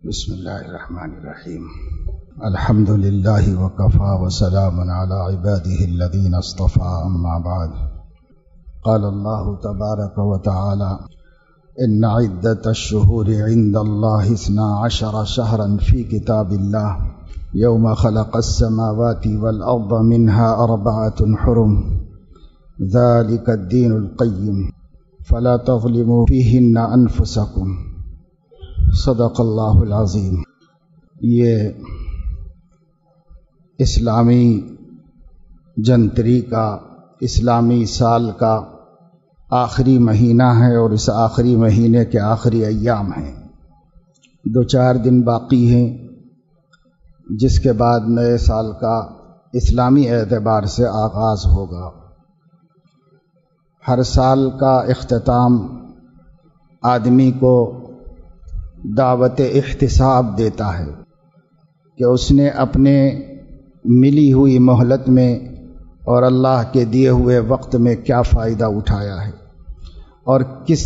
بسم اللہ الرحمن الرحیم الحمد للہ وکفی وسلام علی عباده الذین اصطفى اما بعد قال اللہ تبارک وتعالی ان عدة الشہور عند اللہ 12 شہرا فی کتاب اللہ یوم خلق السماوات والارض منها 4 حرم ذلك الدین القیم فلا تظلموا فیہن انفسکم صدق اللہ العظیم۔ یہ اسلامی جنتری کا اسلامی سال کا آخری مہینہ ہے اور اس آخری مہینے کے آخری ایام ہیں۔ 2-4 دن باقی ہیں جس کے بعد نئے سال کا اسلامی اعتبار سے آغاز ہوگا۔ ہر سال کا اختتام آدمی کو دعوت احتساب دیتا ہے کہ اس نے اپنے ملی ہوئی مہلت میں اور اللہ کے دیے ہوئے وقت میں کیا فائدہ اٹھایا ہے اور کس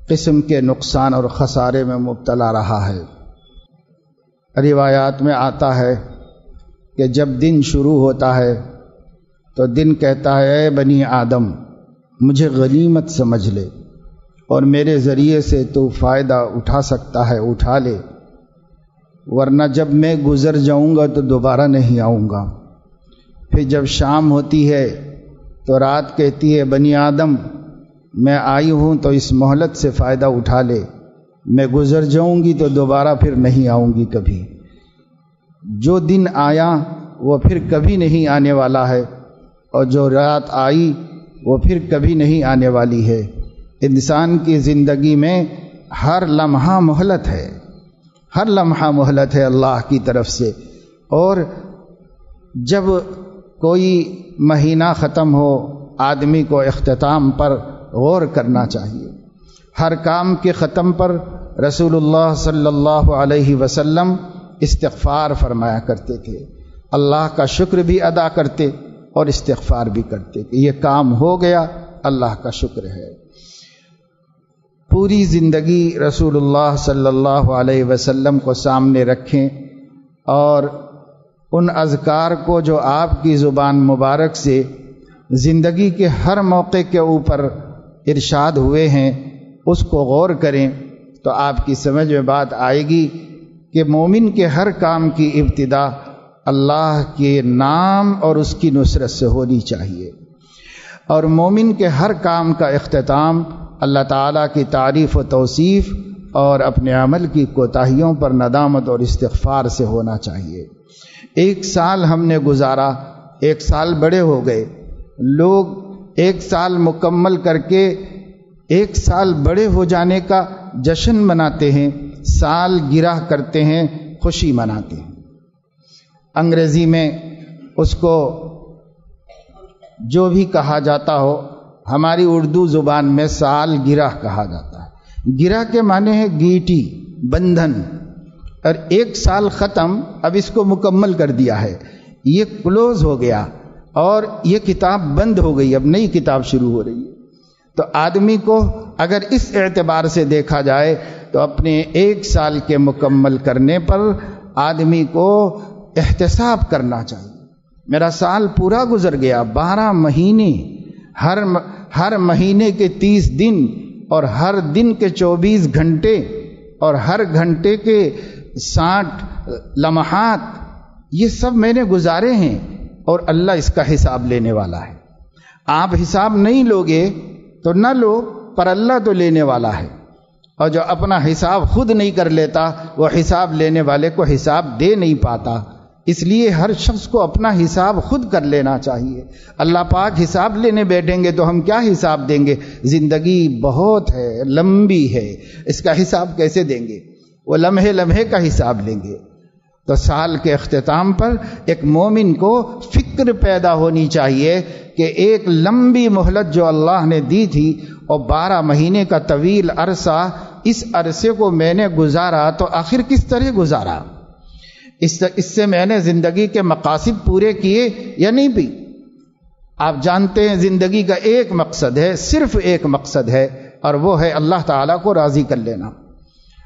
قسم کے نقصان اور خسارے میں مبتلا رہا ہے۔ روایات میں آتا ہے کہ جب دن شروع ہوتا ہے تو دن کہتا ہے اے بنی آدم مجھے غنیمت سمجھ لے اور میرے ذریعے سے تو فائدہ اٹھا سکتا ہے اٹھا لے، ورنہ جب میں گزر جاؤں گا تو دوبارہ نہیں آؤں گا۔ پھر جب شام ہوتی ہے تو رات کہتی ہے بنی آدم میں آئی ہوں تو اس مہلت سے فائدہ اٹھا لے، میں گزر جاؤں گی تو دوبارہ پھر نہیں آؤں گی کبھی۔ جو دن آیا وہ پھر کبھی نہیں آنے والا ہے اور جو رات آئی وہ پھر کبھی نہیں آنے والی ہے۔ انسان کی زندگی میں ہر لمحہ مہلت ہے، ہر لمحہ مہلت ہے اللہ کی طرف سے، اور جب کوئی مہینہ ختم ہو آدمی کو اختتام پر غور کرنا چاہیے۔ ہر کام کے ختم پر رسول اللہ صلی اللہ علیہ وسلم استغفار فرمایا کرتے تھے، اللہ کا شکر بھی ادا کرتے اور استغفار بھی کرتے کہ یہ کام ہو گیا، اللہ کا شکر ہے۔ پوری زندگی رسول اللہ صلی اللہ علیہ وسلم کو سامنے رکھیں اور ان اذکار کو جو آپ کی زبان مبارک سے زندگی کے ہر موقع کے اوپر ارشاد ہوئے ہیں اس کو غور کریں تو آپ کی سمجھ میں بات آئے گی کہ مومن کے ہر کام کی ابتدا اللہ کے نام اور اس کی نصرت سے ہونی چاہیے، اور مومن کے ہر کام کا اختتام اللہ تعالیٰ کی تعریف و توصیف اور اپنے عمل کی کوتاہیوں پر ندامت اور استغفار سے ہونا چاہیے۔ 1 سال ہم نے گزارا، 1 سال بڑے ہو گئے، لوگ 1 سال مکمل کر کے 1 سال بڑے ہو جانے کا جشن مناتے ہیں، سال گرہ کرتے ہیں، خوشی مناتے ہیں۔ انگریزی میں اس کو جو بھی کہا جاتا ہو، ہماری اردو زبان میں سال گرہ کہا جاتا ہے۔ گرہ کے معنی ہے گیٹی، بندھن، اور 1 سال ختم، اب اس کو مکمل کر دیا ہے، یہ کلوز ہو گیا اور یہ کتاب بند ہو گئی، اب نئی کتاب شروع ہو رہی ہے۔ تو آدمی کو اگر اس اعتبار سے دیکھا جائے تو اپنے 1 سال کے مکمل کرنے پر آدمی کو احتساب کرنا چاہیے۔ میرا سال پورا گزر گیا، 12 مہینے، ہر مہینے کے 30 دن اور ہر دن کے 24 گھنٹے اور ہر گھنٹے کے 60 لمحات، یہ سب میں نے گزارے ہیں اور اللہ اس کا حساب لینے والا ہے۔ آپ حساب نہیں لوگے تو نہ لو، پر اللہ تو لینے والا ہے، اور جو اپنا حساب خود نہیں کر لیتا وہ حساب لینے والے کو حساب دے نہیں پاتا۔ اس لیے ہر شخص کو اپنا حساب خود کر لینا چاہیے۔ اللہ پاک حساب لینے بیٹھیں گے تو ہم کیا حساب دیں گے؟ زندگی بہت ہے، لمبی ہے، اس کا حساب کیسے دیں گے؟ وہ لمحے لمحے کا حساب لیں گے۔ تو سال کے اختتام پر ایک مومن کو فکر پیدا ہونی چاہیے کہ ایک لمبی مہلت جو اللہ نے دی تھی اور 12 مہینے کا طویل عرصہ، اس عرصے کو میں نے گزارا تو آخر کس طرح گزارا؟ اس سے میں نے زندگی کے مقاصد پورے کیے یا نہیں بھی؟ آپ جانتے ہیں زندگی کا ایک مقصد ہے، صرف ایک مقصد ہے، اور وہ ہے اللہ تعالیٰ کو راضی کر لینا۔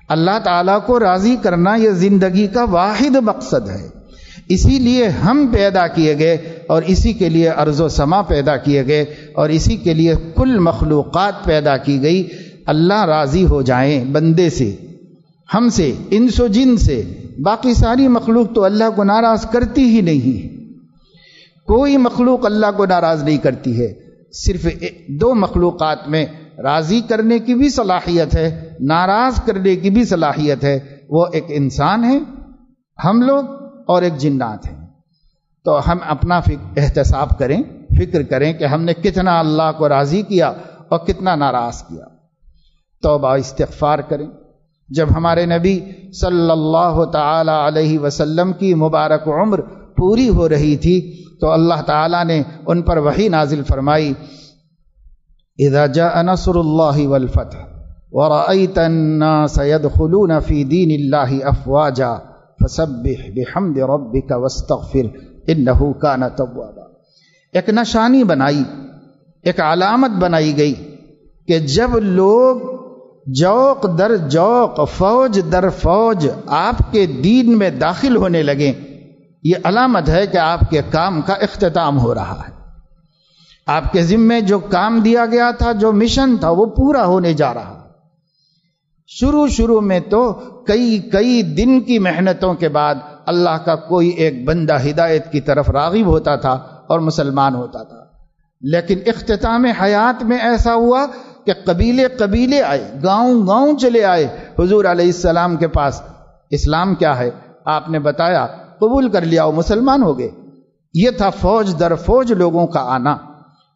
اللہ تعالیٰ کو راضی کرنا یہ زندگی کا واحد مقصد ہے. اسی لیے ہم پیدا کیے گئے اور اسی کے لیے ارض و سما پیدا کیے گئے اور اسی کے لیے کل مخلوقات پیدا کی گئی. اللہ راضی ہو جائیں بندے سے، ہم سے، انس و جن سے. باقی ساری مخلوق تو اللہ کو ناراض کرتی ہی نہیں ہے. کوئی مخلوق اللہ کو ناراض نہیں کرتی ہے. صرف دو مخلوقات میں راضی کرنے کی بھی صلاحیت ہے، ناراض کرنے کی بھی صلاحیت ہے. وہ ایک انسان ہے ہم لوگ اور ایک جنات ہیں. تو ہم اپنا احتساب کریں، فکر کریں کہ ہم نے کتنا اللہ کو راضی کیا اور کتنا ناراض کیا. توبہ استغفار کریں. جب ہمارے نبی صلی اللہ تعالی علیہ وسلم کی مبارک عمر پوری ہو رہی تھی تو اللہ تعالیٰ نے ان پر وحی نازل فرمائی، اذا جاء نصر اللہ والفتح ورأيت الناس يدخلون في دين الله افواجا فسبح بحمد ربك واستغفر انه كان توابا. ایک نشانی بنائی، ایک علامت بنائی گئی کہ جب لوگ جوق در جوق، فوج در فوج آپ کے دین میں داخل ہونے لگیں، یہ علامت ہے کہ آپ کے کام کا اختتام ہو رہا ہے. آپ کے ذمے جو کام دیا گیا تھا، جو مشن تھا، وہ پورا ہونے جا رہا. شروع میں تو کئی دن کی محنتوں کے بعد اللہ کا کوئی ایک بندہ ہدایت کی طرف راغب ہوتا تھا اور مسلمان ہوتا تھا. لیکن اختتام حیات میں ایسا ہوا کہ قبیلے آئے، گاؤں چلے آئے حضور علیہ السلام کے پاس. اسلام کیا ہے آپ نے بتایا، قبول کر لیا، وہ مسلمان ہو گئے. یہ تھا فوج در فوج لوگوں کا آنا.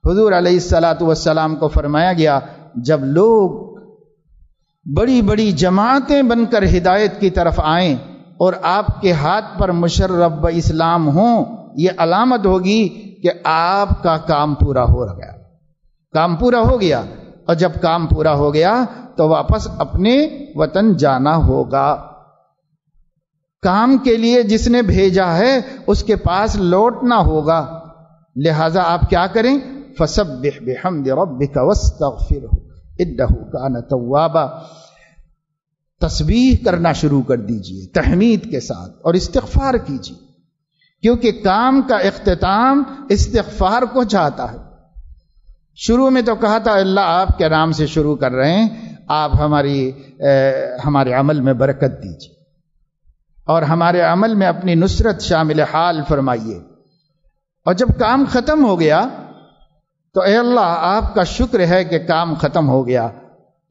حضور علیہ السلام کو فرمایا گیا جب لوگ بڑی جماعتیں بن کر ہدایت کی طرف آئیں اور آپ کے ہاتھ پر مشرف اسلام ہوں، یہ علامت ہوگی کہ آپ کا کام پورا ہو گیا. کام پورا ہو گیا، اور جب کام پورا ہو گیا تو واپس اپنے وطن جانا ہوگا. کام کے لیے جس نے بھیجا ہے اس کے پاس لوٹنا ہوگا. لہذا آپ کیا کریں؟ فسبح بحمد ربک واستغفرہ انہ کان توابا. تسبیح کرنا شروع کر دیجئے تحمید کے ساتھ اور استغفار کیجئے، کیونکہ کام کا اختتام استغفار کو چاہتا ہے. شروع میں تو کہا تھا اللہ آپ کے نام سے شروع کر رہے ہیں، آپ ہمارے عمل میں برکت دیجئے اور ہمارے عمل میں اپنی نصرت شامل حال فرمائیے. اور جب کام ختم ہو گیا تو اے اللہ آپ کا شکر ہے کہ کام ختم ہو گیا،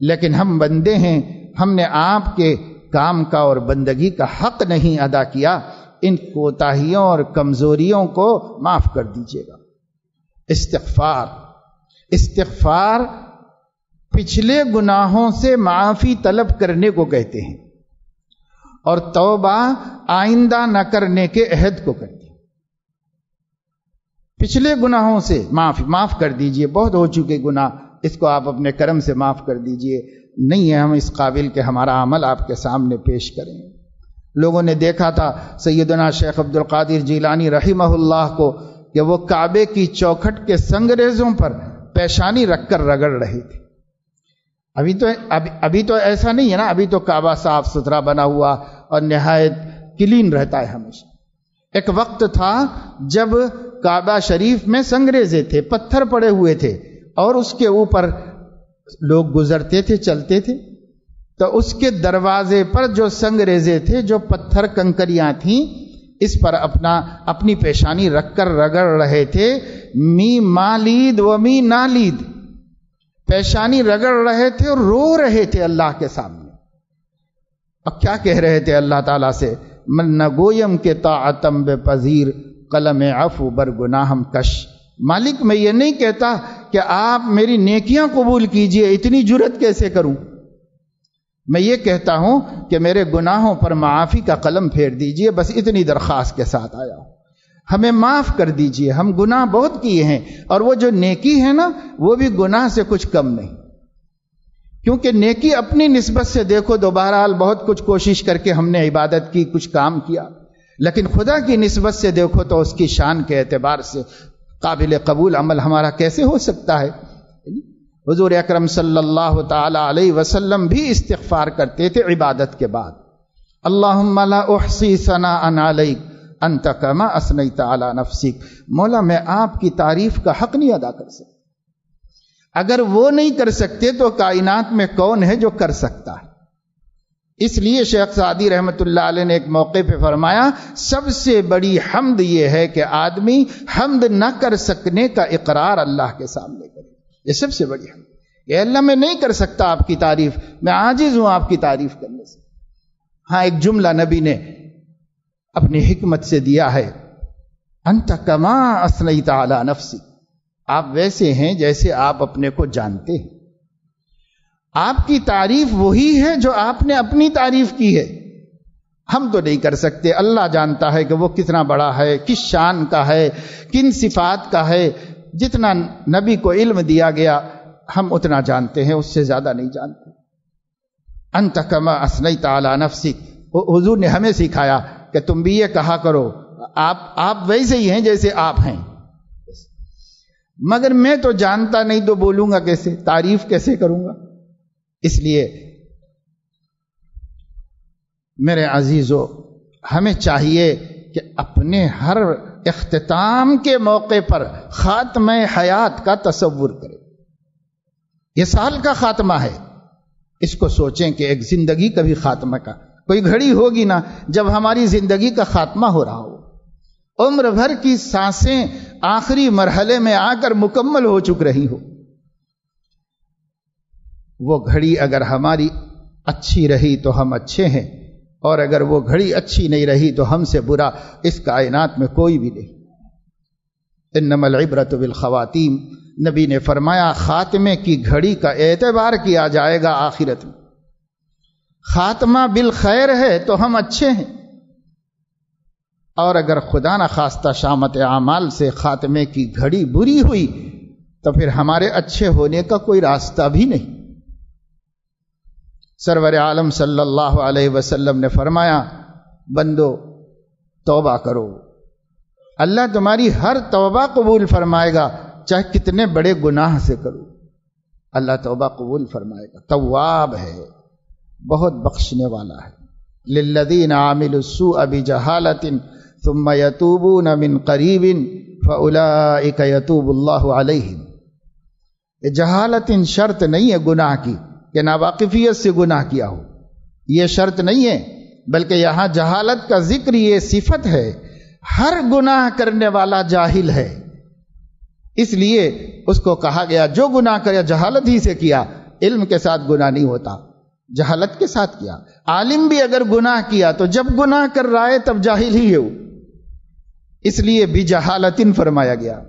لیکن ہم بندے ہیں، ہم نے آپ کے کام کا اور بندگی کا حق نہیں ادا کیا. ان کوتاہیوں اور کمزوریوں کو معاف کر دیجیے گا. استغفار پچھلے گناہوں سے معافی طلب کرنے کو کہتے ہیں، اور توبہ آئندہ نہ کرنے کے عہد کو کہتے ہیں. پچھلے گناہوں سے معاف کر دیجئے، بہت ہو چکے گناہ، اس کو آپ اپنے کرم سے معاف کر دیجئے. نہیں ہے ہم اس قابل کہ ہمارا عمل آپ کے سامنے پیش کریں. لوگوں نے دیکھا تھا سیدنا شیخ عبد القادر جیلانی رحمہ اللہ کو کہ وہ کعبے کی چوکھٹ کے سنگریزوں پر پیشانی رکھ کر رگڑ رہے تھے. ابھی تو ایسا نہیں ہے نا، ابھی تو کعبہ صاف ستھرا بنا ہوا اور نہایت کلین رہتا ہے ہمیشہ. ایک وقت تھا جب کعبہ شریف میں سنگریزے تھے، پتھر پڑے ہوئے تھے، اور اس کے اوپر لوگ گزرتے تھے، چلتے تھے، تو اس کے دروازے پر جو سنگریزے تھے، جو پتھر کنکریاں تھیں، اس پر اپنی پیشانی رکھ کر رگڑ رہے تھے. می مالید و می نالید، پیشانی رگڑ رہے تھے اور رو رہے تھے اللہ کے سامنے. اب کیا کہہ رہے تھے اللہ تعالیٰ سے؟ من نگویم کے طاعتم بے پذیر قلم عفو بر گناہم کش. مالک میں یہ نہیں کہتا کہ آپ میری نیکیاں قبول کیجئے، اتنی جرت کیسے کروں. میں یہ کہتا ہوں کہ میرے گناہوں پر معافی کا قلم پھیر دیجئے، بس اتنی درخواست کے ساتھ آیا ہوں. ہمیں معاف کر دیجئے، ہم گناہ بہت کیے ہیں، اور وہ جو نیکی ہے نا وہ بھی گناہ سے کچھ کم نہیں. کیونکہ نیکی اپنی نسبت سے دیکھو تو بہرحال بہت کچھ کوشش کر کے ہم نے عبادت کی، کچھ کام کیا، لیکن خدا کی نسبت سے دیکھو تو اس کی شان کے اعتبار سے قابل قبول عمل ہمارا کیسے ہو سکتا ہے؟ حضور اکرم صلی اللہ تعالی علیہ وسلم بھی استغفار کرتے تھے عبادت کے بعد. اللہم لا احصی ثناء علیک انت کما اثنیت علی نفسک. مولا میں آپ کی تعریف کا حق نہیں ادا کر سکتا. اگر وہ نہیں کر سکتے تو کائنات میں کون ہے جو کر سکتا ہے؟ اس لیے شیخ سعدی رحمۃ اللہ علیہ نے ایک موقع پہ فرمایا سب سے بڑی حمد یہ ہے کہ آدمی حمد نہ کر سکنے کا اقرار اللہ کے سامنے کرے. یہ سب سے بڑی حمد کہ اللہ میں نہیں کر سکتا آپ کی تعریف، میں عاجز ہوں آپ کی تعریف کرنے سے. ہاں ایک جملہ نبی نے اپنی حکمت سے دیا ہے، انت کما اثنیت علی نفسک. آپ ویسے ہیں جیسے آپ اپنے کو جانتے ہیں. آپ کی تعریف وہی ہے جو آپ نے اپنی تعریف کی ہے. ہم تو نہیں کر سکتے. اللہ جانتا ہے کہ وہ کتنا بڑا ہے، کس شان کا ہے، کن صفات کا ہے. جتنا نبی کو علم دیا گیا ہم اتنا جانتے ہیں، اس سے زیادہ نہیں جانتے. انت کما اثنیت علی نفسک. حضور نے ہمیں سکھایا کہ تم بھی یہ کہا کرو آپ ویسے ہی ہیں جیسے آپ ہیں. مگر میں تو جانتا نہیں تو بولوں گا کیسے، تعریف کیسے کروں گا؟ اس لیے میرے عزیزو ہمیں چاہیے کہ اپنے ہر اختتام کے موقع پر خاتمہ حیات کا تصور کریں. یہ سال کا خاتمہ ہے، اس کو سوچیں کہ ایک زندگی کا بھی خاتمہ کا کوئی گھڑی ہوگی نا جب ہماری زندگی کا خاتمہ ہو رہا ہو. عمر بھر کی سانسیں آخری مرحلے میں آ کر مکمل ہو چک رہی ہو. وہ گھڑی اگر ہماری اچھی رہی تو ہم اچھے ہیں، اور اگر وہ گھڑی اچھی نہیں رہی تو ہم سے برا اس کائنات میں کوئی بھی نہیں. انما العبرۃ بالخواتیم. نبی نے فرمایا خاتمے کی گھڑی کا اعتبار کیا جائے گا آخرت میں. خاتمہ بالخیر ہے تو ہم اچھے ہیں، اور اگر خدا نہ خواستہ شامت اعمال سے خاتمے کی گھڑی بری ہوئی تو پھر ہمارے اچھے ہونے کا کوئی راستہ بھی نہیں. سرور عالم صلی اللہ علیہ وسلم نے فرمایا بندو توبہ کرو، اللہ تمہاری ہر توبہ قبول فرمائے گا، چاہے کتنے بڑے گناہ سے کرو، اللہ توبہ قبول فرمائے گا. تواب ہے، بہت بخشنے والا ہے. للذین عاملوا السوء بجہالۃ ثم یتوبون من قریب فاولئک یتوب اللہ علیہم. جہالت شرط نہیں ہے گناہ کی کہ ناواقفیت سے گناہ کیا ہو، یہ شرط نہیں ہے، بلکہ یہاں جہالت کا ذکر یہ صفت ہے. ہر گناہ کرنے والا جاہل ہے، اس لیے اس کو کہا گیا جو گناہ کرے جہالت ہی سے کیا. علم کے ساتھ گناہ نہیں ہوتا، جہالت کے ساتھ کیا. عالم بھی اگر گناہ کیا تو جب گناہ کر رہا ہے تب جاہل ہی ہے وہ، اس لیے بھی جہالت فرمایا گیا.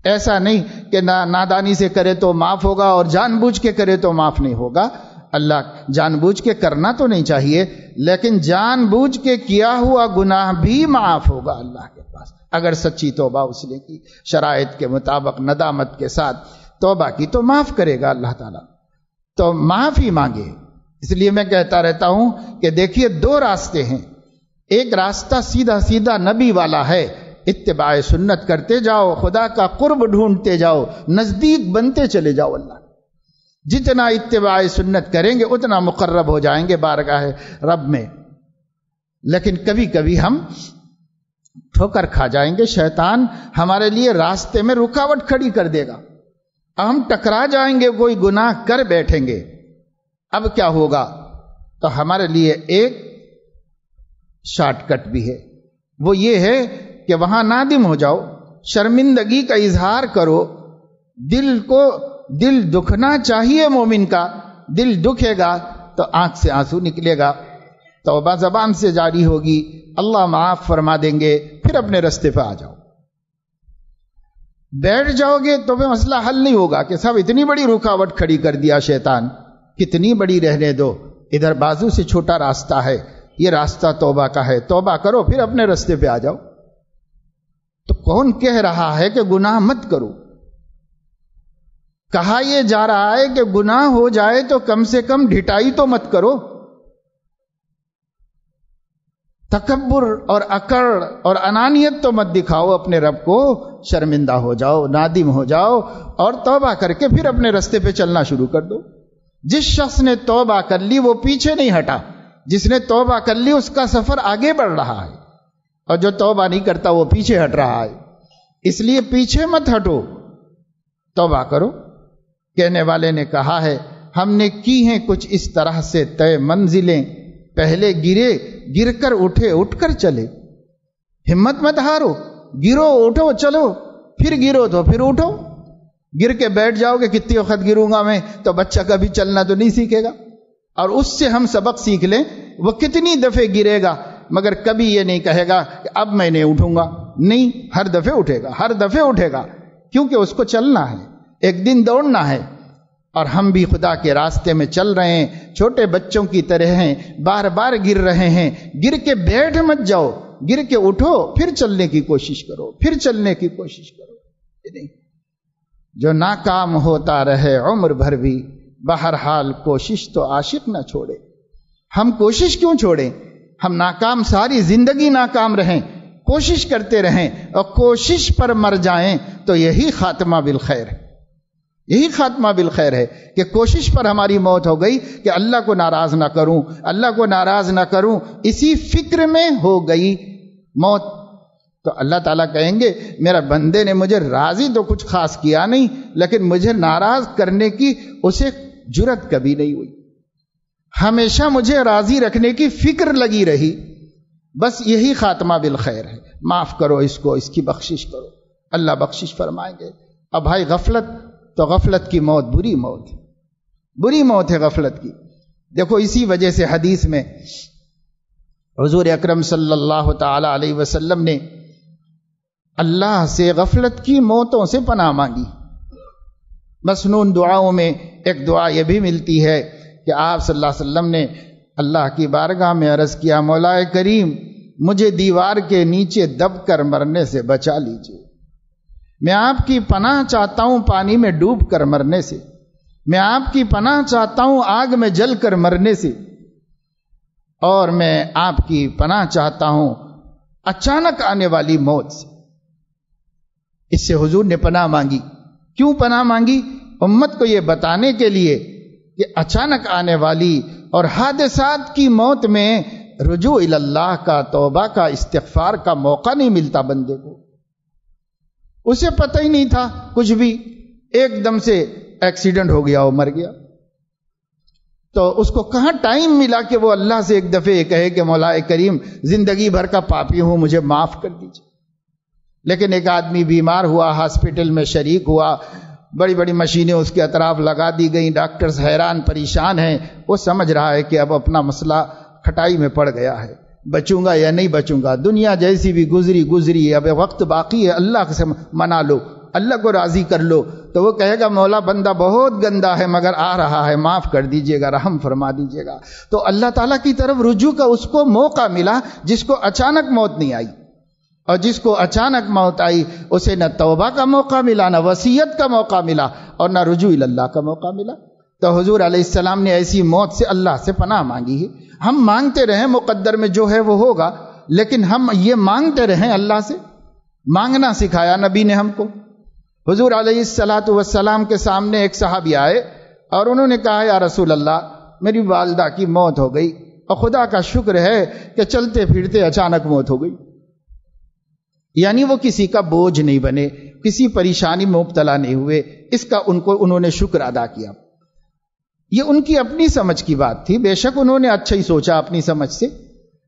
ایسا نہیں کہ نادانی سے کرے تو معاف ہوگا اور جان بوجھ کے کرے تو معاف نہیں ہوگا. اللہ جان بوجھ کے کرنا تو نہیں چاہیے، لیکن جان بوجھ کے کیا ہوا گناہ بھی معاف ہوگا اللہ کے پاس اگر سچی توبہ اس نے کی، شرائط کے مطابق ندامت کے ساتھ توبہ کی تو معاف کرے گا اللہ تعالیٰ. تو معاف ہی مانگے. اس لیے میں کہتا رہتا ہوں کہ دیکھیے دو راستے ہیں. ایک راستہ سیدھا سیدھا نبی والا ہے، اتباع سنت کرتے جاؤ، خدا کا قرب ڈھونڈتے جاؤ، نزدیک بنتے چلے جاؤ. اللہ جتنا اتباع سنت کریں گے اتنا مقرب ہو جائیں گے بارگاہ رب میں. لیکن کبھی کبھی ہم ٹھوکر کھا جائیں گے، شیطان ہمارے لیے راستے میں رکاوٹ کھڑی کر دے گا، ہم ٹکرا جائیں گے، کوئی گناہ کر بیٹھیں گے. اب کیا ہوگا؟ تو ہمارے لیے ایک شارٹ کٹ بھی ہے، وہ یہ ہے کہ وہاں نادم ہو جاؤ، شرمندگی کا اظہار کرو. دل دکھنا چاہیے مومن کا، دل دکھے گا تو آنکھ سے آنسو نکلے گا، توبہ زبان سے جاری ہوگی، اللہ معاف فرما دیں گے، پھر اپنے رستے پہ آ جاؤ. بیٹھ جاؤ گے تو پھر مسئلہ حل نہیں ہوگا کہ صاحب اتنی بڑی رکاوٹ کھڑی کر دیا شیطان، کتنی بڑی رہنے دو، ادھر بازو سے چھوٹا راستہ ہے، یہ راستہ توبہ کا ہے، توبہ کرو پھر اپنے رستے پہ آ جاؤ. تو کون کہہ رہا ہے کہ گناہ مت کرو؟ کہا یہ جا رہا ہے کہ گناہ ہو جائے تو کم سے کم ڈھٹائی تو مت کرو. تکبر اور اکڑ اور انانیت تو مت دکھاؤ، اپنے رب کو شرمندہ ہو جاؤ، نادم ہو جاؤ اور توبہ کر کے پھر اپنے رستے پہ چلنا شروع کر دو۔ جس شخص نے توبہ کر لی وہ پیچھے نہیں ہٹا، جس نے توبہ کر لی اس کا سفر آگے بڑھ رہا ہے، اور جو توبہ نہیں کرتا وہ پیچھے ہٹ رہا ہے۔ اس لیے پیچھے مت ہٹو، توبہ کرو۔ کہنے والے نے کہا ہے ہم نے کی ہیں کچھ اس طرح سے طے منزلیں، پہلے گرے گر کر اٹھے اٹھ کر چلے۔ ہمت مت ہارو، گرو اٹھو چلو، پھر گرو تو پھر اٹھو۔ گر کے بیٹھ جاؤ گے کتنی وقت گروں گا میں، تو بچہ کبھی چلنا تو نہیں سیکھے گا۔ اور اس سے ہم سبق سیکھ لیں، وہ کتنی دفعے گرے گا مگر کبھی یہ نہیں کہے گا کہ اب میں نہیں اٹھوں گا، نہیں، ہر دفعے اٹھے گا، ہر دفعے اٹھے گا، کیونکہ اس کو چلنا ہے، ایک دن دوڑنا ہے۔ اور ہم بھی خدا کے راستے میں چل رہے ہیں، چھوٹے بچوں کی طرح ہیں، بار بار گر رہے ہیں۔ گر کے بیٹھ مت جاؤ، گر کے اٹھو، پھر چلنے کی کوشش کرو، پھر چلنے کی کوشش کرو۔ جو ناکام ہوتا رہے عمر بھر بھی، بہرحال کوشش تو عاشق نہ چھوڑے۔ ہم کوشش کیوں چھوڑیں؟ ہم ناکام ساری زندگی ناکام رہیں، کوشش کرتے رہیں اور کوشش پر مر جائیں تو یہی خاتمہ بالخیر ہے، یہی خاتمہ بالخیر ہے کہ کوشش پر ہماری موت ہو گئی کہ اللہ کو ناراض نہ کروں، اللہ کو ناراض نہ کروں، اسی فکر میں ہو گئی موت۔ تو اللہ تعالیٰ کہیں گے میرا بندے نے مجھے راضی تو کچھ خاص کیا نہیں، لیکن مجھے ناراض کرنے کی اسے جرت کبھی نہیں ہوئی، ہمیشہ مجھے راضی رکھنے کی فکر لگی رہی، بس یہی خاتمہ بالخیر ہے۔ معاف کرو اس کو، اس کی بخشش کرو، اللہ بخشش فرمائیں گے۔ اب بھائی غفلت، تو غفلت کی موت بری موت ہے، بری موت ہے غفلت کی۔ دیکھو اسی وجہ سے حدیث میں حضور اکرم صلی اللہ تعالی علیہ وسلم نے اللہ سے غفلت کی موتوں سے پناہ مانگی۔ مسنون دعاؤں میں ایک دعا یہ بھی ملتی ہے کہ آپ صلی اللہ علیہ وسلم نے اللہ کی بارگاہ میں عرض کیا مولا کریم مجھے دیوار کے نیچے دب کر مرنے سے بچا لیجیے، میں آپ کی پناہ چاہتا ہوں پانی میں ڈوب کر مرنے سے، میں آپ کی پناہ چاہتا ہوں آگ میں جل کر مرنے سے، اور میں آپ کی پناہ چاہتا ہوں اچانک آنے والی موت سے۔ اس سے حضور نے پناہ مانگی۔ کیوں پناہ مانگی؟ امت کو یہ بتانے کے لیے کہ اچانک آنے والی اور حادثات کی موت میں رجوع اللہ کا، توبہ کا، استغفار کا موقع نہیں ملتا بندے کو۔ اسے پتہ ہی نہیں تھا کچھ بھی، ایک دم سے ایکسیڈنٹ ہو گیا، وہ مر گیا، تو اس کو کہاں ٹائم ملا کہ وہ اللہ سے ایک دفعہ یہ کہے کہ مولا کریم زندگی بھر کا پاپی ہوں مجھے معاف کر دیجیے۔ لیکن ایک آدمی بیمار ہوا، ہاسپٹل میں شریک ہوا، بڑی بڑی مشینیں اس کے اطراف لگا دی گئیں، ڈاکٹرز حیران پریشان ہیں، وہ سمجھ رہا ہے کہ اب اپنا مسئلہ کھٹائی میں پڑ گیا ہے، بچوں گا یا نہیں بچوں گا، دنیا جیسی بھی گزری اب وقت باقی ہے، اللہ سے منا لو، اللہ کو راضی کر لو۔ تو وہ کہے گا مولا بندہ بہت گندا ہے مگر آ رہا ہے، معاف کر دیجئے گا، رحم فرما دیجئے گا۔ تو اللہ تعالیٰ کی طرف رجوع کا اس کو موقع ملا جس کو اچانک موت نہیں آئی، اور جس کو اچانک موت آئی اسے نہ توبہ کا موقع ملا، نہ وصیت کا موقع ملا، اور نہ رجوع اللہ کا موقع ملا۔ تو حضور علیہ السلام نے ایسی موت سے اللہ سے پناہ مانگی ہے۔ ہم مانگتے رہیں، مقدر میں جو ہے وہ ہوگا، لیکن ہم یہ مانگتے رہیں، اللہ سے مانگنا سکھایا نبی نے ہم کو۔ حضور علیہ السلام کے سامنے ایک صحابی آئے اور انہوں نے کہا یا رسول اللہ میری والدہ کی موت ہو گئی، اور خدا کا شکر ہے کہ چلتے پھرتے اچانک موت ہو گئی، یعنی وہ کسی کا بوجھ نہیں بنے، کسی پریشانی میں مبتلا نہیں ہوئے، اس کا انہوں نے شکر ادا کیا۔ یہ ان کی اپنی سمجھ کی بات تھی، بے شک انہوں نے اچھا ہی سوچا اپنی سمجھ سے،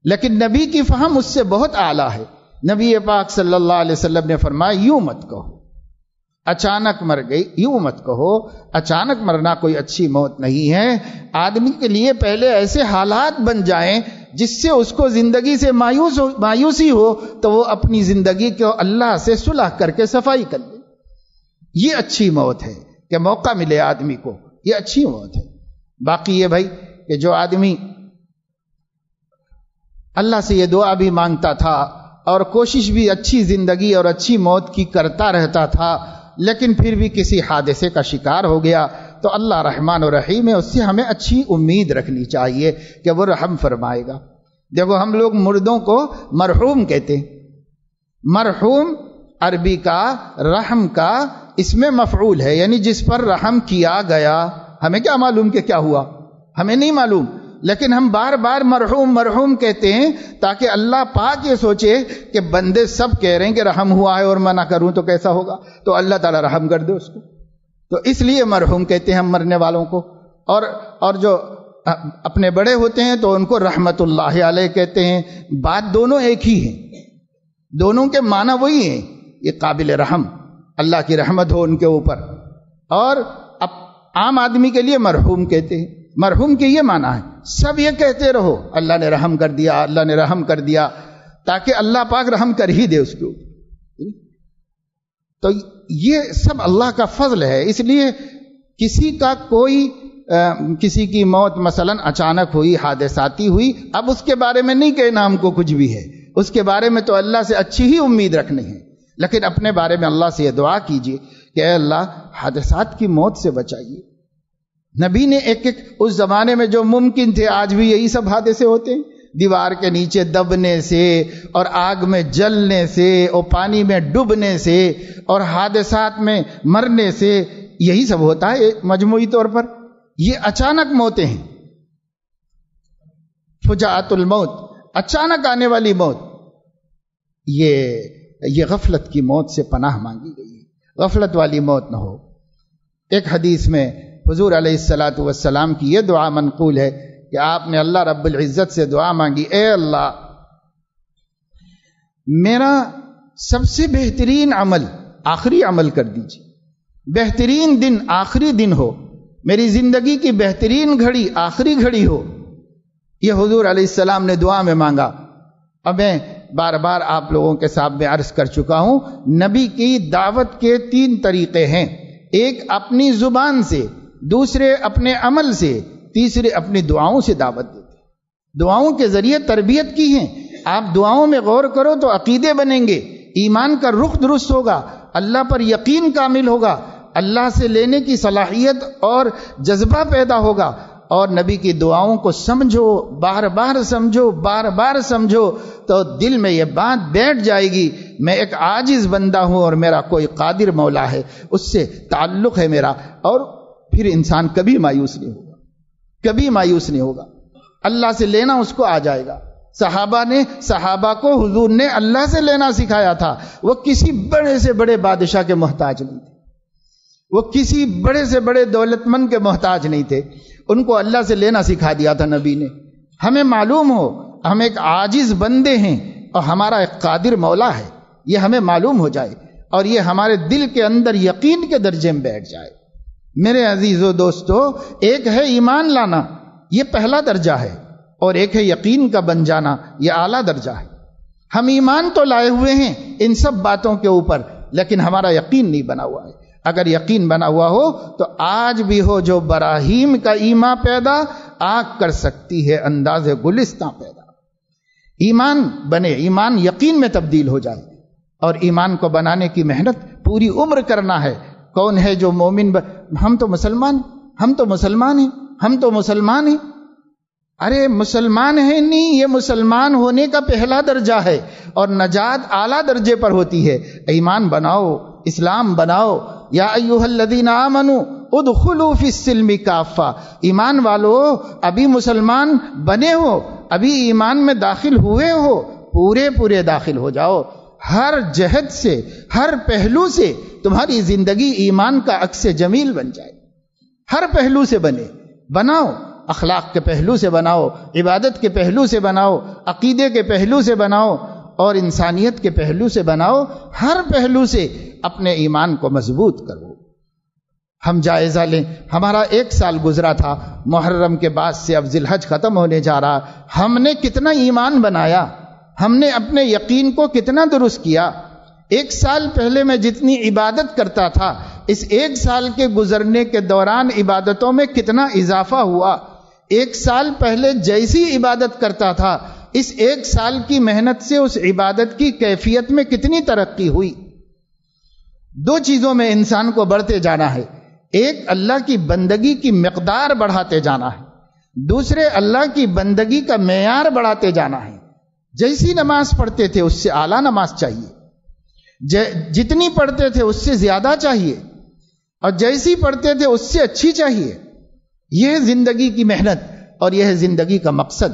لیکن نبی کی فہم اس سے بہت اعلیٰ ہے۔ نبی پاک صلی اللہ علیہ وسلم نے فرمایا یوں مت کہو اچانک مر گئی، یوں مت کہو، اچانک مرنا کوئی اچھی موت نہیں ہے۔ آدمی کے لیے پہلے ایسے حالات بن جائیں جس سے اس کو زندگی سے مایوسی ہو تو وہ اپنی زندگی کو اللہ سے صلح کر کے صفائی کر لے، یہ اچھی موت ہے کہ موقع ملے آدمی کو، یہ اچھی موت ہے۔ باقی یہ بھائی کہ جو آدمی اللہ سے یہ دعا بھی مانگتا تھا اور کوشش بھی اچھی زندگی اور اچھی موت کی کرتا رہتا تھا، لیکن پھر بھی کسی حادثے کا شکار ہو گیا، تو اللہ رحمان و رحیم ہے، اس سے ہمیں اچھی امید رکھنی چاہیے کہ وہ رحم فرمائے گا۔ دیکھو ہم لوگ مردوں کو مرحوم کہتے ہیں. مرحوم عربی کا رحم کا اس میں مفعول ہے، یعنی جس پر رحم کیا گیا. ہمیں کیا معلوم کہ کیا ہوا، ہمیں نہیں معلوم، لیکن ہم بار بار مرحوم مرحوم کہتے ہیں تاکہ اللہ پاک یہ سوچے کہ بندے سب کہہ رہے ہیں کہ رحم ہوا ہے اور میں نہ کروں تو کیسا ہوگا، تو اللہ تعالیٰ رحم کر دے اس کو. تو اس لیے مرحوم کہتے ہیں ہم مرنے والوں کو. اور جو اپنے بڑے ہوتے ہیں تو ان کو رحمت اللہ علیہ کہتے ہیں. بات دونوں ایک ہی ہیں، دونوں کے معنی وہی ہیں. یہ قابل رحم، اللہ کی رحمت ہو ان کے اوپر. اور عام آدمی کے لیے مرحوم کہتے ہیں. مرحوم کے یہ معنی ہے سب یہ کہتے رہو اللہ نے رحم کر دیا، اللہ نے رحم کر دیا، تاکہ اللہ پاک رحم کر ہی دے اس کے اوپر. تو یہ سب اللہ کا فضل ہے. اس لیے کسی کی موت مثلا اچانک ہوئی، حادثاتی ہوئی، اب اس کے بارے میں نہیں کہنا ہم کو کچھ بھی ہے، اس کے بارے میں تو اللہ سے اچھی ہی امید رکھنی ہے. لیکن اپنے بارے میں اللہ سے یہ دعا کیجئے کہ اے اللہ حادثات کی موت سے بچائیے. نبی نے ایک اس زمانے میں جو ممکن تھے، آج بھی یہی سب حادثے ہوتے ہیں، دیوار کے نیچے دبنے سے اور آگ میں جلنے سے اور پانی میں ڈوبنے سے اور حادثات میں مرنے سے، یہی سب ہوتا ہے مجموعی طور پر. یہ اچانک موتیں ہیں، فجاعت الموت، اچانک آنے والی موت. یہ غفلت کی موت سے پناہ مانگی گئی ہے، غفلت والی موت نہ ہو. ایک حدیث میں حضور علیہ الصلاۃ والسلام کی یہ دعا منقول ہے کہ آپ نے اللہ رب العزت سے دعا مانگی، اے اللہ میرا سب سے بہترین عمل آخری عمل کر دیجیے، بہترین دن آخری دن ہو، میری زندگی کی بہترین گھڑی آخری گھڑی ہو. یہ حضور علیہ السلام نے دعا میں مانگا. اب میں بار بار آپ لوگوں کے سامنے عرض کر چکا ہوں، نبی کی دعوت کے 3 طریقے ہیں. ایک اپنی زبان سے، دوسرے اپنے عمل سے، تیسرے اپنی دعاؤں سے دعوت دیتے. دعاؤں کے ذریعے تربیت کی ہیں. آپ دعاؤں میں غور کرو تو عقیدے بنیں گے، ایمان کا رخ درست ہوگا، اللہ پر یقین کامل ہوگا، اللہ سے لینے کی صلاحیت اور جذبہ پیدا ہوگا. اور نبی کی دعاؤں کو سمجھو، بار بار سمجھو، بار بار سمجھو، تو دل میں یہ بات بیٹھ جائے گی میں ایک عاجز بندہ ہوں اور میرا کوئی قادر مولا ہے، اس سے تعلق ہے میرا. اور پھر انسان کبھی مایوس نہیں ہوگا، کبھی مایوس نہیں ہوگا. اللہ سے لینا اس کو آ جائے گا. صحابہ کو حضور نے اللہ سے لینا سکھایا تھا. وہ کسی بڑے سے بڑے بادشاہ کے محتاج نہیں تھے، وہ کسی بڑے سے بڑے دولت مند کے محتاج نہیں تھے. ان کو اللہ سے لینا سکھا دیا تھا نبی نے. ہمیں معلوم ہو ہم ایک عاجز بندے ہیں اور ہمارا ایک قادر مولا ہے، یہ ہمیں معلوم ہو جائے اور یہ ہمارے دل کے اندر یقین کے درجے میں بیٹھ جائے. میرے عزیزو دوستو، ایک ہے ایمان لانا، یہ پہلا درجہ ہے، اور ایک ہے یقین کا بن جانا، یہ اعلیٰ درجہ ہے. ہم ایمان تو لائے ہوئے ہیں ان سب باتوں کے اوپر، لیکن ہمارا یقین نہیں بنا ہوا ہے. اگر یقین بنا ہوا ہو تو آج بھی ہو جو براہیم کا ایمان پیدا، آنکھ کر سکتی ہے انداز گلستاں پیدا. ایمان بنے، ایمان یقین میں تبدیل ہو جائے، اور ایمان کو بنانے کی محنت پوری عمر کرنا ہے. کون ہے جو مومن ہم تو مسلمان ہیں. ارے مسلمان ہیں نہیں، یہ مسلمان ہونے کا پہلا درجہ ہے، اور نجات اعلیٰ درجے پر ہوتی ہے. ایمان بناؤ، اسلام بناؤ. یا ایھا الذین آمنوا ادخلوا فی السلم کافہ. ایمان والو، ابھی مسلمان بنے ہو، ابھی ایمان میں داخل ہوئے ہو، پورے داخل ہو جاؤ. ہر جہت سے، ہر پہلو سے تمہاری زندگی ایمان کا عکس جمیل بن جائے. ہر پہلو سے بناؤ، اخلاق کے پہلو سے بناؤ، عبادت کے پہلو سے بناؤ، عقیدے کے پہلو سے بناؤ، اور انسانیت کے پہلو سے بناؤ. ہر پہلو سے اپنے ایمان کو مضبوط کرو. ہم جائزہ لیں، ہمارا 1 سال گزرا تھا محرم کے بعد سے، اب ذی الحج ختم ہونے جا رہا. ہم نے کتنا ایمان بنایا، ہم نے اپنے یقین کو کتنا درست کیا. 1 سال پہلے میں جتنی عبادت کرتا تھا، اس 1 سال کے گزرنے کے دوران عبادتوں میں کتنا اضافہ ہوا. 1 سال پہلے جیسی عبادت کرتا تھا، اس 1 سال کی محنت سے اس عبادت کی کیفیت میں کتنی ترقی ہوئی. 2 چیزوں میں انسان کو بڑھتے جانا ہے. ایک اللہ کی بندگی کی مقدار بڑھاتے جانا ہے، دوسرے اللہ کی بندگی کا معیار بڑھاتے جانا ہے. جیسی نماز پڑھتے تھے اس سے اعلیٰ نماز چاہیے، جتنی پڑھتے تھے اس سے زیادہ چاہیے، اور جیسی پڑھتے تھے اس سے اچھی چاہیے. یہ زندگی کی محنت اور یہ ہے زندگی کا مقصد.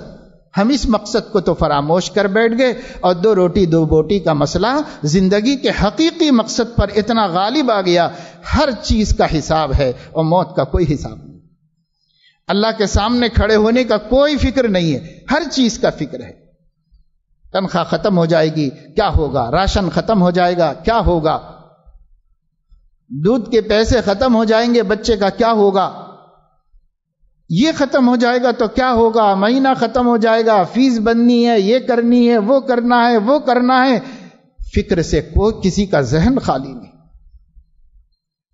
ہم اس مقصد کو تو فراموش کر بیٹھ گئے اور دو روٹی دو بوٹی کا مسئلہ زندگی کے حقیقی مقصد پر اتنا غالب آ گیا. ہر چیز کا حساب ہے اور موت کا کوئی حساب نہیں. اللہ کے سامنے کھڑے ہونے کا کوئی فکر نہیں ہے، ہر چیز کا فکر ہے. تنخواہ ختم ہو جائے گی کیا ہوگا، راشن ختم ہو جائے گا کیا ہوگا، دودھ کے پیسے ختم ہو جائیں گے بچے کا کیا ہوگا، یہ ختم ہو جائے گا تو کیا ہوگا، مہینہ ختم ہو جائے گا، فیس بننی ہے، یہ کرنی ہے، وہ کرنا ہے، وہ کرنا ہے. فکر سے کوئی کسی کا ذہن خالی نہیں،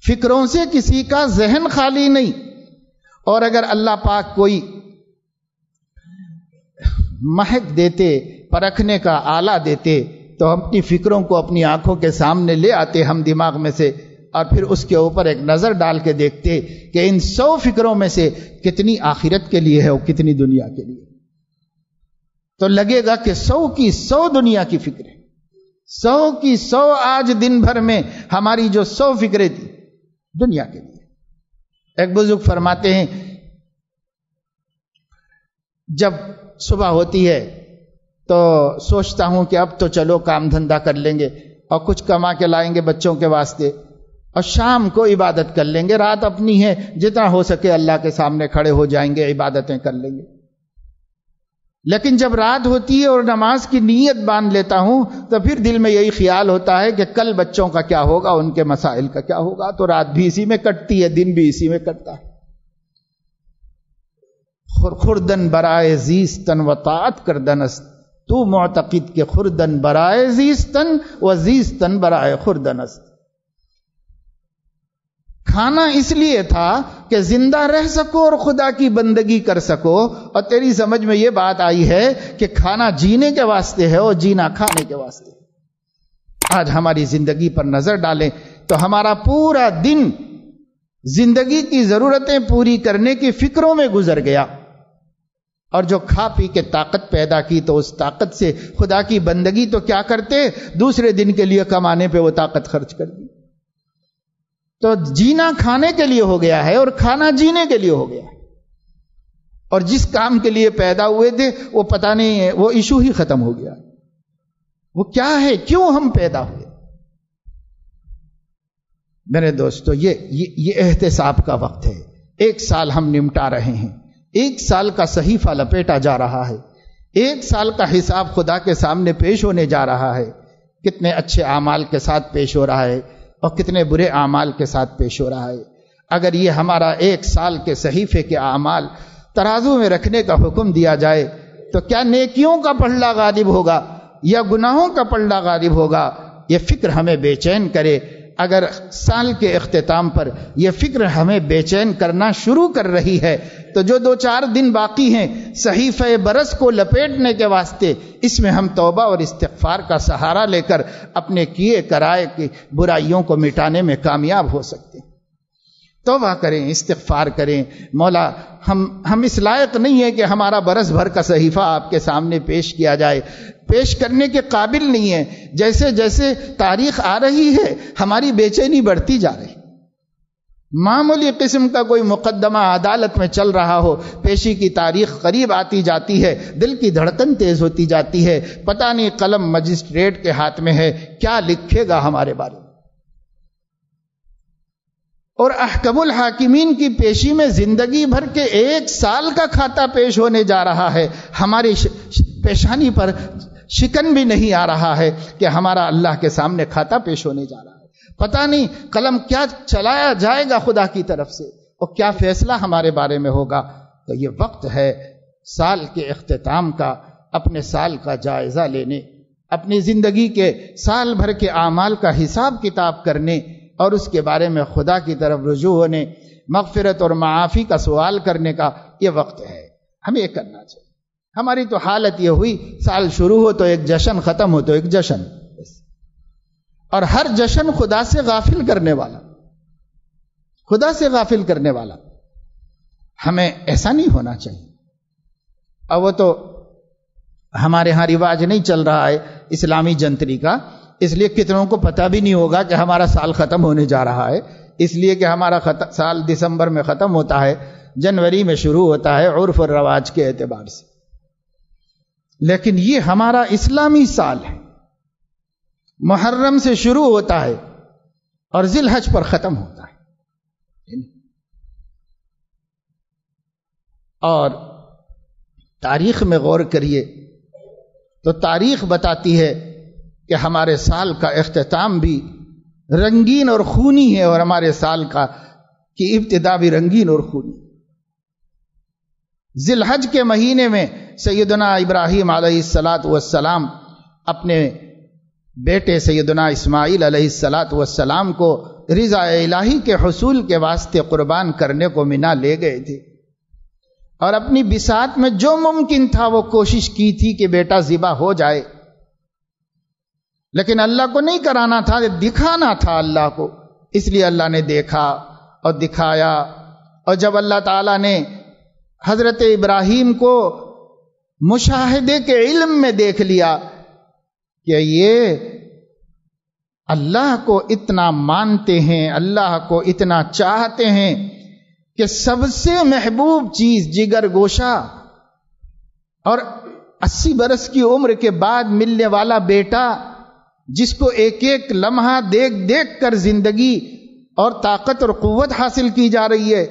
فکروں سے کسی کا ذہن خالی نہیں. اور اگر اللہ پاک کوئی مہک دیتے، پرکھنے کا آلہ دیتے، تو ہم اپنی فکروں کو اپنی آنکھوں کے سامنے لے آتے ہم دماغ میں سے، اور پھر اس کے اوپر ایک نظر ڈال کے دیکھتے کہ ان 100 فکروں میں سے کتنی آخرت کے لیے ہے اور کتنی دنیا کے لیے. تو لگے گا کہ 100 کی 100 دنیا کی فکر ہے، 100 کی 100 آج دن بھر میں ہماری جو 100 فکریں تھی دنیا کے لیے. ایک بزرگ فرماتے ہیں جب صبح ہوتی ہے تو سوچتا ہوں کہ اب تو چلو کام دھندا کر لیں گے اور کچھ کما کے لائیں گے بچوں کے واسطے، اور شام کو عبادت کر لیں گے. رات اپنی ہے، جتنا ہو سکے اللہ کے سامنے کھڑے ہو جائیں گے، عبادتیں کر لیں گے. لیکن جب رات ہوتی ہے اور نماز کی نیت باندھ لیتا ہوں تو پھر دل میں یہی خیال ہوتا ہے کہ کل بچوں کا کیا ہوگا، ان کے مسائل کا کیا ہوگا. تو رات بھی اسی میں کٹتی ہے، دن بھی اسی میں کٹتا ہے. خوردن برائے زیستن و طاعت کردن است، تو معتقد کے خوردن برائے زیستن و زیستن برائے خوردن است. کھانا اس لیے تھا کہ زندہ رہ سکو اور خدا کی بندگی کر سکو، اور تیری سمجھ میں یہ بات آئی ہے کہ کھانا جینے کے واسطے ہے اور جینا کھانے کے واسطے. آج ہماری زندگی پر نظر ڈالیں تو ہمارا پورا دن زندگی کی ضرورتیں پوری کرنے کی فکروں میں گزر گیا، اور جو کھا پی کے طاقت پیدا کی تو اس طاقت سے خدا کی بندگی تو کیا کرتے، دوسرے دن کے لیے کمانے پہ وہ طاقت خرچ کر دی. تو جینا کھانے کے لیے ہو گیا ہے اور کھانا جینے کے لیے ہو گیا ہے. اور جس کام کے لیے پیدا ہوئے تھے وہ پتہ نہیں ہے، وہ ایشو ہی ختم ہو گیا. وہ کیا ہے، کیوں ہم پیدا ہوئے؟ میرے دوستو یہ احتساب کا وقت ہے. 1 سال ہم نمٹا رہے ہیں، 1 سال کا صحیفہ لپیٹا جا رہا ہے، 1 سال کا حساب خدا کے سامنے پیش ہونے جا رہا ہے. کتنے اچھے اعمال کے ساتھ پیش ہو رہا ہے اور کتنے برے اعمال کے ساتھ پیش ہو رہا ہے. اگر یہ ہمارا 1 سال کے صحیفے کے اعمال ترازو میں رکھنے کا حکم دیا جائے تو کیا نیکیوں کا پلڑا غالب ہوگا یا گناہوں کا پلڑا غالب ہوگا؟ یہ فکر ہمیں بے چین کرے. اگر سال کے اختتام پر یہ فکر ہمیں بے چین کرنا شروع کر رہی ہے تو جو 2-4 دن باقی ہیں صحیفہ برس کو لپیٹنے کے واسطے، اس میں ہم توبہ اور استغفار کا سہارا لے کر اپنے کیے کرائے کی برائیوں کو مٹانے میں کامیاب ہو سکتے ہیں. توبہ کریں، استغفار کریں. مولا ہم اس لائق نہیں ہے کہ ہمارا برس بھر کا صحیفہ آپ کے سامنے پیش کیا جائے، پیش کرنے کے قابل نہیں ہے. جیسے جیسے تاریخ آ رہی ہے ہماری بے چینی بڑھتی جا رہی. معمولی قسم کا کوئی مقدمہ عدالت میں چل رہا ہو، پیشی کی تاریخ قریب آتی جاتی ہے، دل کی دھڑکن تیز ہوتی جاتی ہے. پتہ نہیں قلم مجسٹریٹ کے ہاتھ میں ہے، کیا لکھے گا ہمارے بارے میں. اور احکم الحاکمین کی پیشی میں زندگی بھر کے 1 سال کا کھاتا پیش ہونے جا رہا ہے. ہماری پیشانی پر شکن بھی نہیں آ رہا ہے کہ ہمارا اللہ کے سامنے کھاتا پیش ہونے جا رہا ہے. پتہ نہیں قلم کیا چلایا جائے گا خدا کی طرف سے اور کیا فیصلہ ہمارے بارے میں ہوگا. تو یہ وقت ہے سال کے اختتام کا، اپنے سال کا جائزہ لینے، اپنی زندگی کے سال بھر کے اعمال کا حساب کتاب کرنے اور اس کے بارے میں خدا کی طرف رجوع ہونے، مغفرت اور معافی کا سوال کرنے کا یہ وقت ہے. ہمیں یہ کرنا چاہیے. ہماری تو حالت یہ ہوئی، سال شروع ہو تو ایک جشن، ختم ہو تو ایک جشن، اور ہر جشن خدا سے غافل کرنے والا، خدا سے غافل کرنے والا. ہمیں ایسا نہیں ہونا چاہیے. اب وہ تو ہمارے ہاں رواج نہیں چل رہا ہے اسلامی جنتری کا، اس لیے کتنوں کو پتہ بھی نہیں ہوگا کہ ہمارا سال ختم ہونے جا رہا ہے، اس لیے کہ ہمارا سال دسمبر میں ختم ہوتا ہے، جنوری میں شروع ہوتا ہے عرف اور رواج کے اعتبار سے، لیکن یہ ہمارا اسلامی سال ہے، محرم سے شروع ہوتا ہے اور ذی الحج پر ختم ہوتا ہے۔ اور تاریخ میں غور کریے تو تاریخ بتاتی ہے کہ ہمارے سال کا اختتام بھی رنگین اور خونی ہے، اور ہمارے سال کی ابتدا بھی رنگین اور خونی۔ ذی الحج کے مہینے میں سیدنا ابراہیم علیہ السلام اپنے بیٹے سیدنا اسماعیل علیہ السلام کو رضا الہی کے حصول کے واسطے قربان کرنے کو منا لے گئے تھے، اور اپنی بساط میں جو ممکن تھا وہ کوشش کی تھی کہ بیٹا ذبح ہو جائے، لیکن اللہ کو نہیں کرانا تھا، دکھانا تھا اللہ کو، اس لیے اللہ نے دیکھا اور دکھایا۔ اور جب اللہ تعالیٰ نے حضرت ابراہیم کو مشاہدے کے علم میں دیکھ لیا کہ یہ اللہ کو اتنا مانتے ہیں، اللہ کو اتنا چاہتے ہیں کہ سب سے محبوب چیز جگر گوشہ اور 80 برس کی عمر کے بعد ملنے والا بیٹا، جس کو ایک ایک لمحہ دیکھ دیکھ کر زندگی اور طاقت اور قوت حاصل کی جا رہی ہے،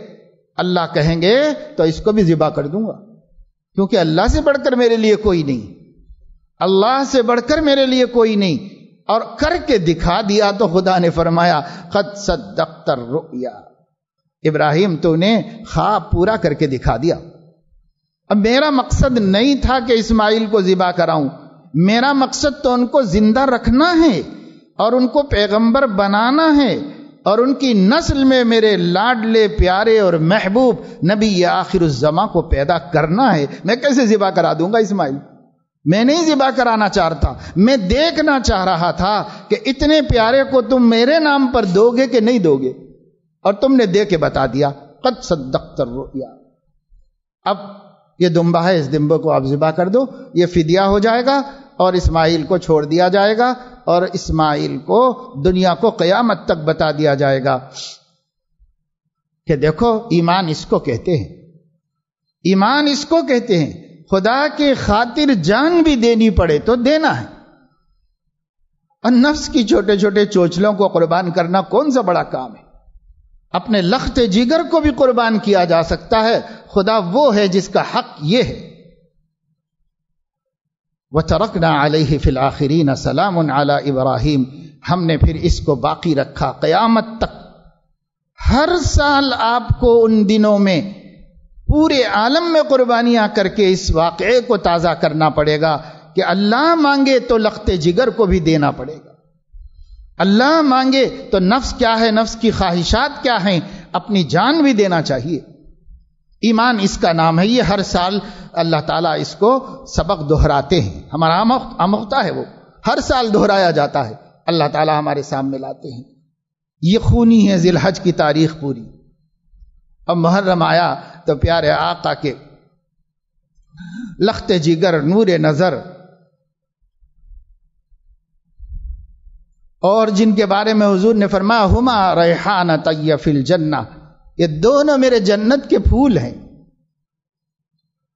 اللہ کہیں گے تو اس کو بھی ذبح کر دوں گا، کیونکہ اللہ سے بڑھ کر میرے لیے کوئی نہیں، اللہ سے بڑھ کر میرے لیے کوئی نہیں۔ اور کر کے دکھا دیا تو خدا نے فرمایا قد صدقت الرؤیا، ابراہیم تو نے خواب پورا کر کے دکھا دیا۔ اب میرا مقصد نہیں تھا کہ اسماعیل کو ذبح کراؤں، میرا مقصد تو ان کو زندہ رکھنا ہے اور ان کو پیغمبر بنانا ہے، اور ان کی نسل میں میرے لاڈلے پیارے اور محبوب نبی آخر الزماں کو پیدا کرنا ہے۔ میں کیسے ذبح کرا دوں گا اسماعیل؟ میں نہیں ذبح کرانا چاہتا، میں دیکھنا چاہ رہا تھا کہ اتنے پیارے کو تم میرے نام پر دو گے کہ نہیں دو گے، اور تم نے دے کے بتا دیا قد صدقت الرؤیا۔ اب یہ دمبا ہے، اس دمبے کو آپ ذبح کر دو، یہ فدیہ ہو جائے گا اور اسماعیل کو چھوڑ دیا جائے گا، اور اسماعیل کو دنیا کو قیامت تک بتا دیا جائے گا کہ دیکھو ایمان اس کو کہتے ہیں، ایمان اس کو کہتے ہیں، خدا کے خاطر جان بھی دینی پڑے تو دینا ہے۔ اور نفس کی چھوٹے چھوٹے چوچلوں کو قربان کرنا کون سا بڑا کام ہے؟ اپنے لخت جگر کو بھی قربان کیا جا سکتا ہے، خدا وہ ہے جس کا حق یہ ہے۔ وَتَرَكْنَا عَلَيْهِ فِي الْآخِرِينَ سَلَامٌ عَلَى إِبْرَاهِيمَ، ہم نے پھر اس کو باقی رکھا قیامت تک۔ ہر سال آپ کو ان دنوں میں پورے عالم میں قربانیاں کر کے اس واقعے کو تازہ کرنا پڑے گا کہ اللہ مانگے تو لخت جگر کو بھی دینا پڑے گا، اللہ مانگے تو نفس کیا ہے، نفس کی خواہشات کیا ہیں، اپنی جان بھی دینا چاہیے۔ ایمان اس کا نام ہے، یہ ہر سال اللہ تعالیٰ اس کو سبق دہراتے ہیں، ہمارا آموختہ ہے، وہ ہر سال دہرایا جاتا ہے، اللہ تعالیٰ ہمارے سامنے لاتے ہیں۔ یہ خونی ہے ذی الحج کی تاریخ پوری۔ اب محرم آیا تو پیارے آقا کے لخت جگر، نور نظر، اور جن کے بارے میں حضور نے فرمایا ہما ریحانۃ فی الجنہ، یہ دونوں میرے جنت کے پھول ہیں،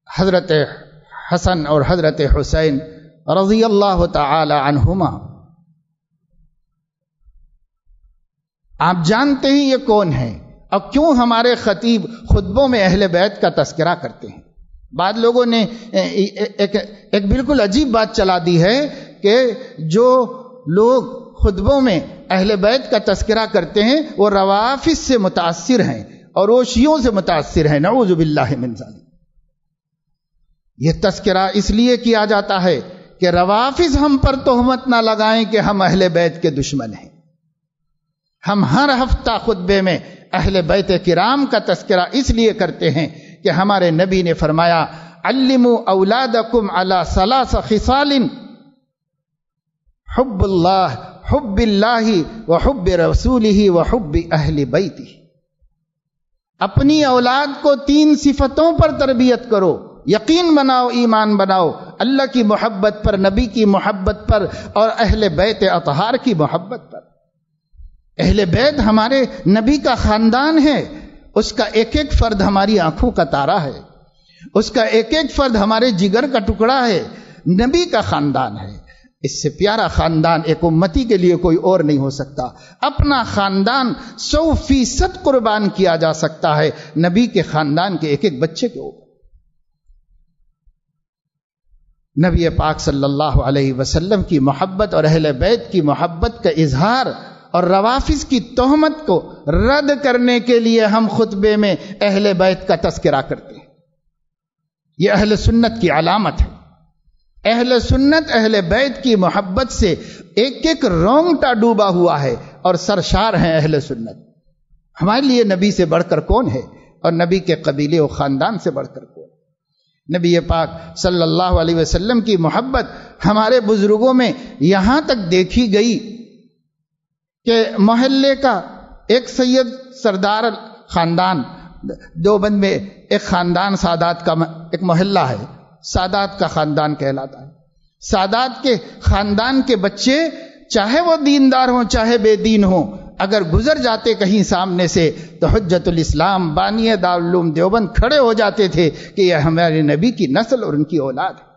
حضرت حسن اور حضرت حسین رضی اللہ تعالی عنہما۔ آپ جانتے ہیں یہ کون ہیں، اور کیوں ہمارے خطیب خطبوں میں اہل بیت کا تذکرہ کرتے ہیں؟ بعض لوگوں نے ایک بالکل عجیب بات چلا دی ہے کہ جو لوگ خطبوں میں اہل بیت کا تذکرہ کرتے ہیں وہ روافض سے متاثر ہیں اور وہ شیعوں سے متاثر ہیں، نعوذ باللہ من ذالک۔ یہ تذکرہ اس لیے کیا جاتا ہے کہ روافض ہم پر تہمت نہ لگائیں کہ ہم اہل بیت کے دشمن ہیں۔ ہم ہر ہفتہ خطبے میں اہل بیت کرام کا تذکرہ اس لیے کرتے ہیں کہ ہمارے نبی نے فرمایا علموا اولادکم علی ثلاث خصال، حب اللہ، حب اللہ وحب رسولہ وحب اہل بیتہ۔ اپنی اولاد کو 3 صفتوں پر تربیت کرو، یقین بناؤ، ایمان بناؤ اللہ کی محبت پر، نبی کی محبت پر اور اہل بیت اطہار کی محبت پر۔ اہل بیت ہمارے نبی کا خاندان ہے، اس کا ایک ایک فرد ہماری آنکھوں کا تارا ہے، اس کا ایک ایک فرد ہمارے جگر کا ٹکڑا ہے، نبی کا خاندان ہے۔ اس سے پیارا خاندان ایک امتی کے لیے کوئی اور نہیں ہو سکتا۔ اپنا خاندان 100% قربان کیا جا سکتا ہے نبی کے خاندان کے ایک ایک بچے کے اوپر۔ نبی پاک صلی اللہ علیہ وسلم کی محبت اور اہل بیت کی محبت کا اظہار اور روافض کی تہمت کو رد کرنے کے لیے ہم خطبے میں اہل بیت کا تذکرہ کرتے ہیں۔ یہ اہل سنت کی علامت ہے۔ اہل سنت اہل بیت کی محبت سے ایک ایک رونگٹا ڈوبا ہوا ہے اور سرشار ہیں اہل سنت۔ ہمارے لیے نبی سے بڑھ کر کون ہے، اور نبی کے قبیلے و خاندان سے بڑھ کر کون؟ نبی پاک صلی اللہ علیہ وسلم کی محبت ہمارے بزرگوں میں یہاں تک دیکھی گئی کہ محلے کا ایک سید سردار خاندان، دیوبند میں ایک خاندان سادات کا ایک محلہ ہے، سادات کا خاندان کہلاتا ہے۔ سادات کے خاندان کے بچے چاہے وہ دیندار ہوں چاہے بے دین ہوں، اگر گزر جاتے کہیں سامنے سے تو حجت الاسلام بانی دارالعلوم دیوبند کھڑے ہو جاتے تھے کہ یہ ہمارے نبی کی نسل اور ان کی اولاد ہے۔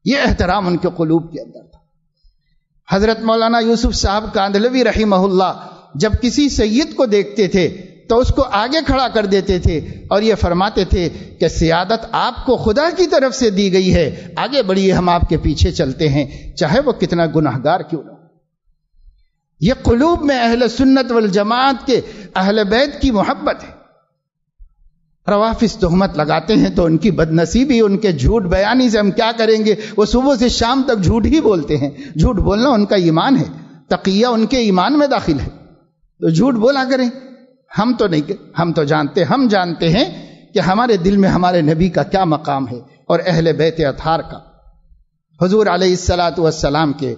یہ احترام ان کے قلوب کے اندر تھا۔ حضرت مولانا یوسف صاحب کاندھلوی رحمہ اللہ جب کسی سید کو دیکھتے تھے تو اس کو آگے کھڑا کر دیتے تھے اور یہ فرماتے تھے کہ سیادت آپ کو خدا کی طرف سے دی گئی ہے، آگے بڑھیے، ہم آپ کے پیچھے چلتے ہیں، چاہے وہ کتنا گناہگار کیوں نہ۔ یہ قلوب میں اہل سنت والجماعت کے اہل بیت کی محبت ہے۔ روافض تہمت لگاتے ہیں تو ان کی بدنصیبی، ان کے جھوٹ بیانی سے ہم کیا کریں گے؟ وہ صبح سے شام تک جھوٹ ہی بولتے ہیں۔ جھوٹ بولنا ان کا ایمان ہے، تقیہ ان کے ایمان میں داخل ہے، تو جھوٹ بولا کریں۔ ہم تو نہیں، ہم جانتے ہیں کہ ہمارے دل میں ہمارے نبی کا کیا مقام ہے اور اہل بیت اطہار کا۔ حضور علیہ الصلوۃ والسلام کے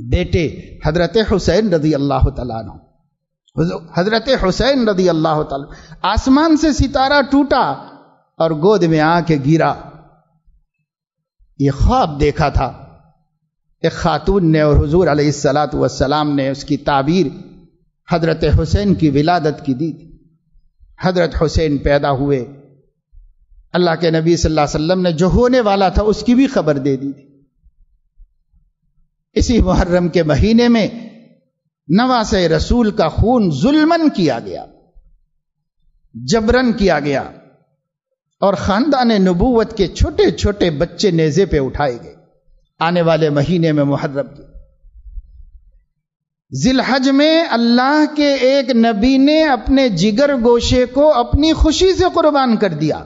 بیٹے حضرت حسین رضی اللہ تعالیٰ عنہ، حضرت حسین رضی اللہ تعالیٰ، آسمان سے ستارہ ٹوٹا اور گود میں آ کے گرا۔ یہ خواب دیکھا تھا ایک خاتون نے اور حضور علیہ الصلوۃ والسلام نے اس کی تعبیر حضرت حسین کی ولادت کی دی تھی۔ حضرت حسین پیدا ہوئے، اللہ کے نبی صلی اللہ علیہ وسلم نے جو ہونے والا تھا اس کی بھی خبر دے دی تھی۔ اسی محرم کے مہینے میں نواسہ رسول کا خون ظلمن کیا گیا، جبرن کیا گیا، اور خاندان نبوت کے چھوٹے چھوٹے بچے نیزے پہ اٹھائے گئے آنے والے مہینے میں محرم کے ذی الحج میں۔ اللہ کے ایک نبی نے اپنے جگر گوشے کو اپنی خوشی سے قربان کر دیا،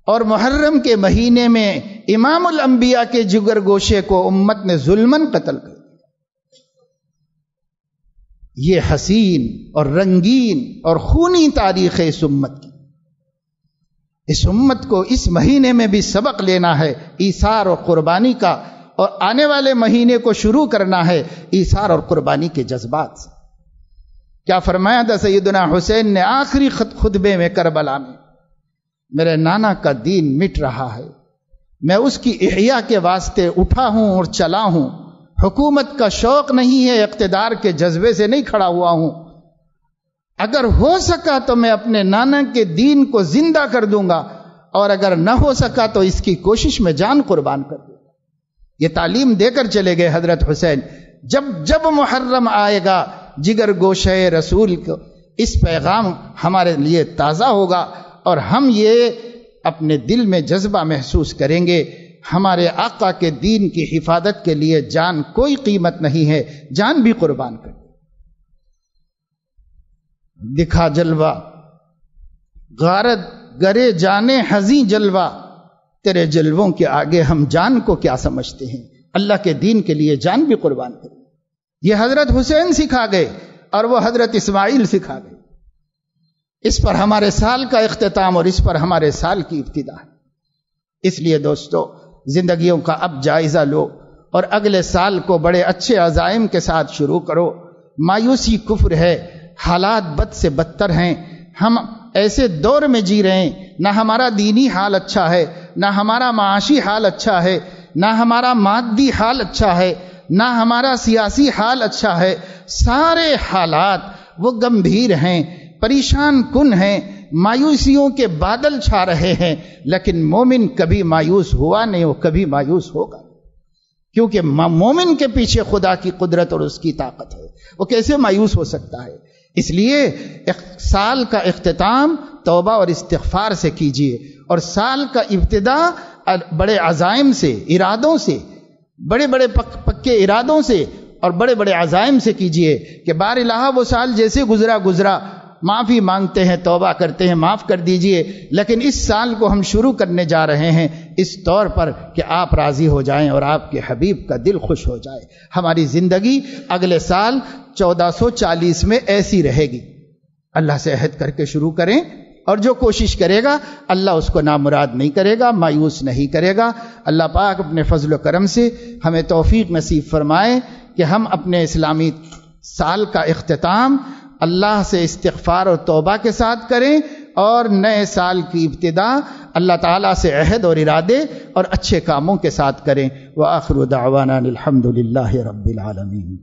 اور محرم کے مہینے میں امام الانبیاء کے جگر گوشے کو امت نے ظلمن قتل کر دیا۔ یہ حسین اور رنگین اور خونی تاریخ ہے اس امت کی۔ اس امت کو اس مہینے میں بھی سبق لینا ہے ایثار اور قربانی کا، اور آنے والے مہینے کو شروع کرنا ہے ایثار اور قربانی کے جذبات سے۔ کیا فرمایا تھا سیدنا حسین نے آخری خطبے میں کربلا میں؟ میرے نانا کا دین مٹ رہا ہے، میں اس کی احیاء کے واسطے اٹھا ہوں اور چلا ہوں، حکومت کا شوق نہیں ہے، اقتدار کے جذبے سے نہیں کھڑا ہوا ہوں، اگر ہو سکا تو میں اپنے نانا کے دین کو زندہ کر دوں گا، اور اگر نہ ہو سکا تو اس کی کوشش میں جان قربان کر دوں گا۔ یہ تعلیم دے کر چلے گئے حضرت حسین۔ جب محرم آئے گا جگر گوشے رسول کو اس پیغام ہمارے لیے تازہ ہوگا، اور ہم یہ اپنے دل میں جذبہ محسوس کریں گے، ہمارے آقا کے دین کی حفاظت کے لیے جان کوئی قیمت نہیں ہے، جان بھی قربان کر دکھا جلوہ غارت گرے جانے ہنسی جلوہ، تیرے جلووں کے آگے ہم جان کو کیا سمجھتے ہیں، اللہ کے دین کے لیے جان بھی قربان کریں۔ یہ حضرت حسین سکھا گئے اور وہ حضرت اسماعیل سکھا گئے۔ اس پر ہمارے سال کا اختتام اور اس پر ہمارے سال کی ابتدا ہے۔ اس لیے دوستو، زندگیوں کا اب جائزہ لو اور اگلے سال کو بڑے اچھے عزائم کے ساتھ شروع کرو۔ مایوسی کفر ہے، حالات بد سے بدتر ہیں، ہم ایسے دور میں جی رہے ہیں نہ ہمارا دینی حال اچھا ہے، نہ ہمارا معاشی حال اچھا ہے، نہ ہمارا مادی حال اچھا ہے، نہ ہمارا سیاسی حال اچھا ہے، سارے حالات وہ گمبھیر ہیں، پریشان کن ہیں، مایوسیوں کے بادل چھا رہے ہیں، لیکن مومن کبھی مایوس ہوا نہیں، وہ کبھی مایوس ہوگا، کیونکہ مومن کے پیچھے خدا کی قدرت اور اس کی طاقت ہے، وہ کیسے مایوس ہو سکتا ہے؟ اس لیے سال کا اختتام توبہ اور استغفار سے کیجیے، اور سال کا ابتدا بڑے عزائم سے، ارادوں سے، بڑے بڑے پکے ارادوں سے اور بڑے بڑے عزائم سے کیجیے کہ بار الہ وہ سال جیسے گزرا، معافی مانگتے ہیں، توبہ کرتے ہیں، معاف کر دیجئے، لیکن اس سال کو ہم شروع کرنے جا رہے ہیں اس طور پر کہ آپ راضی ہو جائیں اور آپ کے حبیب کا دل خوش ہو جائے۔ ہماری زندگی اگلے سال 1440 میں ایسی رہے گی۔ اللہ سے عہد کر کے شروع کریں، اور جو کوشش کرے گا اللہ اس کو نامراد نہیں کرے گا، مایوس نہیں کرے گا۔ اللہ پاک اپنے فضل و کرم سے ہمیں توفیق نصیب فرمائے کہ ہم اپنے اسلامی سال کا اختتام اللہ سے استغفار اور توبہ کے ساتھ کریں، اور نئے سال کی ابتدا اللہ تعالیٰ سے عہد اور ارادے اور اچھے کاموں کے ساتھ کریں۔ وآخر دعوانا الحمد للہ رب العالمین۔